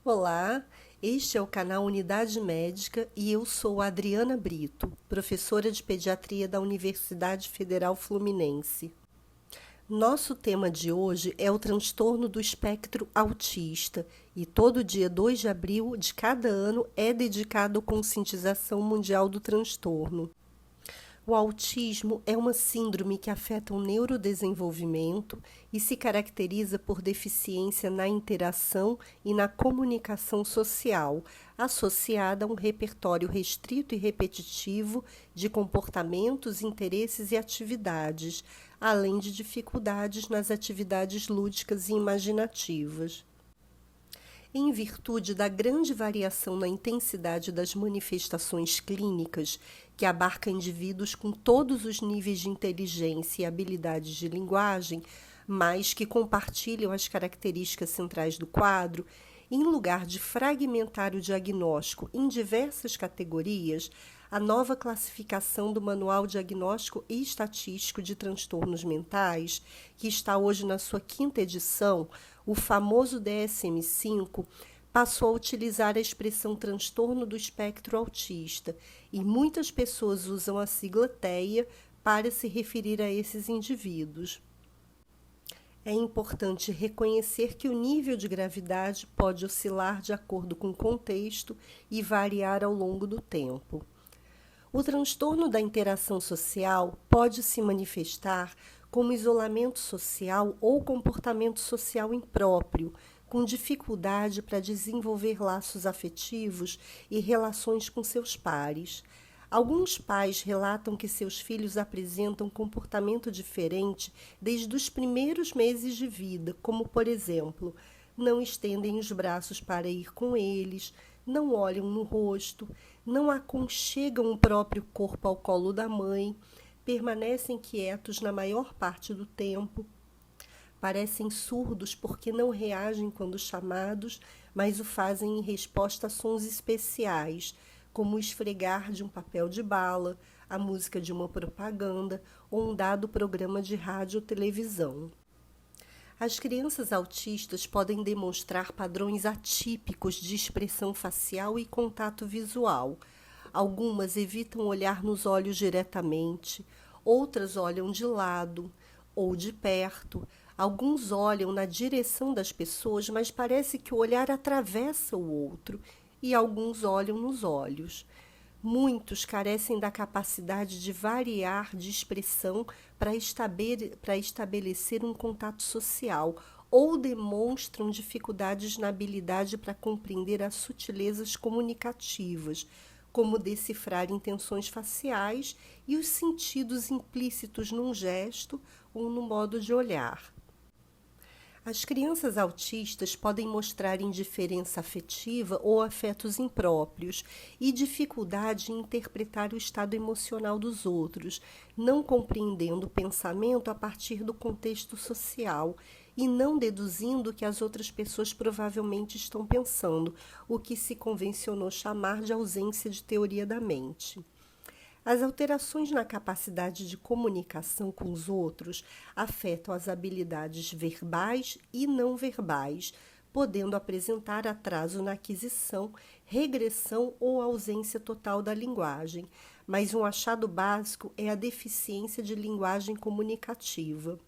Olá, este é o canal Unidade Médica e eu sou a Adriana Brito, professora de pediatria da Universidade Federal Fluminense. Nosso tema de hoje é o transtorno do espectro autista e todo dia 2 de abril de cada ano é dedicado à conscientização mundial do transtorno. O autismo é uma síndrome que afeta o neurodesenvolvimento e se caracteriza por deficiência na interação e na comunicação social, associada a um repertório restrito e repetitivo de comportamentos, interesses e atividades, além de dificuldades nas atividades lúdicas e imaginativas. Em virtude da grande variação na intensidade das manifestações clínicas, que abarca indivíduos com todos os níveis de inteligência e habilidades de linguagem, mas que compartilham as características centrais do quadro, em lugar de fragmentar o diagnóstico em diversas categorias, a nova classificação do Manual Diagnóstico e Estatístico de Transtornos Mentais, que está hoje na sua 5ª edição, o famoso DSM-5, passou a utilizar a expressão transtorno do espectro autista e muitas pessoas usam a sigla TEA para se referir a esses indivíduos. É importante reconhecer que o nível de gravidade pode oscilar de acordo com o contexto e variar ao longo do tempo. O transtorno da interação social pode se manifestar como isolamento social ou comportamento social impróprio, com dificuldade para desenvolver laços afetivos e relações com seus pares. Alguns pais relatam que seus filhos apresentam comportamento diferente desde os primeiros meses de vida, como, por exemplo, não estendem os braços para ir com eles, não olham no rosto, não aconchegam o próprio corpo ao colo da mãe, permanecem quietos na maior parte do tempo, parecem surdos porque não reagem quando chamados, mas o fazem em resposta a sons especiais, como o esfregar de um papel de bala, a música de uma propaganda ou um dado programa de rádio ou televisão. As crianças autistas podem demonstrar padrões atípicos de expressão facial e contato visual. Algumas evitam olhar nos olhos diretamente, outras olham de lado ou de perto. Alguns olham na direção das pessoas, mas parece que o olhar atravessa o outro, e alguns olham nos olhos. Muitos carecem da capacidade de variar de expressão para estabelecer um contato social ou demonstram dificuldades na habilidade para compreender as sutilezas comunicativas, como decifrar intenções faciais e os sentidos implícitos num gesto ou no modo de olhar. As crianças autistas podem mostrar indiferença afetiva ou afetos impróprios e dificuldade em interpretar o estado emocional dos outros, não compreendendo o pensamento a partir do contexto social e não deduzindo o que as outras pessoas provavelmente estão pensando, o que se convencionou chamar de ausência de teoria da mente. As alterações na capacidade de comunicação com os outros afetam as habilidades verbais e não verbais, podendo apresentar atraso na aquisição, regressão ou ausência total da linguagem, mas um achado básico é a deficiência de linguagem comunicativa.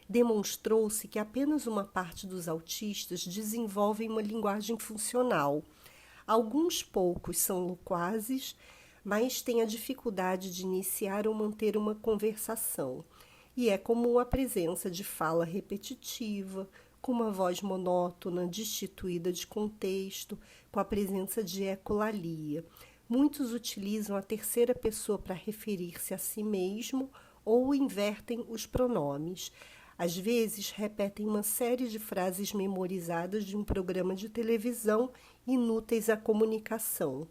Demonstrou-se que apenas uma parte dos autistas desenvolvem uma linguagem funcional. Alguns poucos são loquazes, mas têm a dificuldade de iniciar ou manter uma conversação. E é comum a presença de fala repetitiva, com uma voz monótona, destituída de contexto, com a presença de ecolalia. Muitos utilizam a terceira pessoa para referir-se a si mesmo ou invertem os pronomes. Às vezes, repetem uma série de frases memorizadas de um programa de televisão inúteis à comunicação.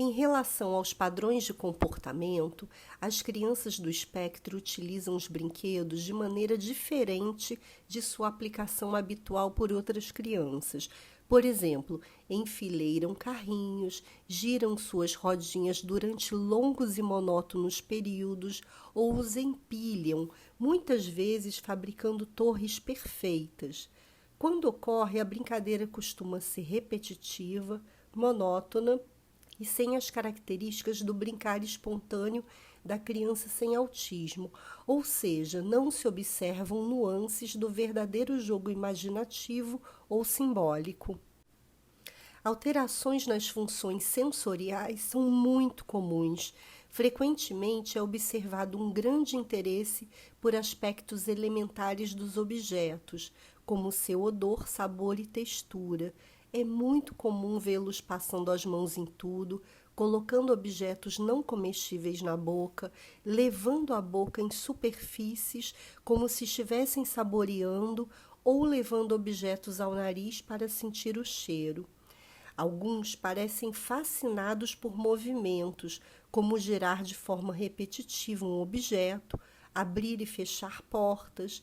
Em relação aos padrões de comportamento, as crianças do espectro utilizam os brinquedos de maneira diferente de sua aplicação habitual por outras crianças. Por exemplo, enfileiram carrinhos, giram suas rodinhas durante longos e monótonos períodos ou os empilham, muitas vezes fabricando torres perfeitas. Quando ocorre, a brincadeira costuma ser repetitiva, monótona e sem as características do brincar espontâneo da criança sem autismo, ou seja, não se observam nuances do verdadeiro jogo imaginativo ou simbólico. Alterações nas funções sensoriais são muito comuns. Frequentemente é observado um grande interesse por aspectos elementares dos objetos, como seu odor, sabor e textura. É muito comum vê-los passando as mãos em tudo, colocando objetos não comestíveis na boca, levando a boca em superfícies como se estivessem saboreando ou levando objetos ao nariz para sentir o cheiro. Alguns parecem fascinados por movimentos, como girar de forma repetitiva um objeto, abrir e fechar portas.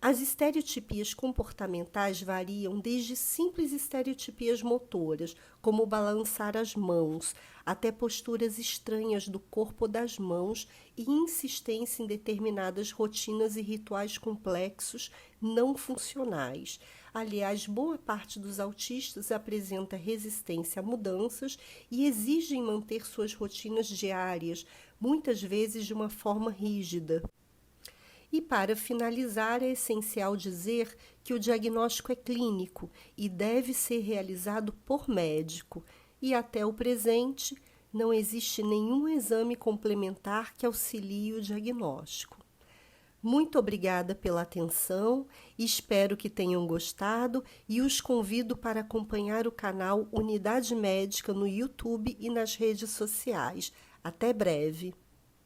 As estereotipias comportamentais variam desde simples estereotipias motoras, como balançar as mãos, até posturas estranhas do corpo ou das mãos e insistência em determinadas rotinas e rituais complexos não funcionais. Aliás, boa parte dos autistas apresenta resistência a mudanças e exigem manter suas rotinas diárias, muitas vezes de uma forma rígida. E para finalizar, é essencial dizer que o diagnóstico é clínico e deve ser realizado por médico. E até o presente, não existe nenhum exame complementar que auxilie o diagnóstico. Muito obrigada pela atenção, espero que tenham gostado e os convido para acompanhar o canal Unidade Médica no YouTube e nas redes sociais. Até breve!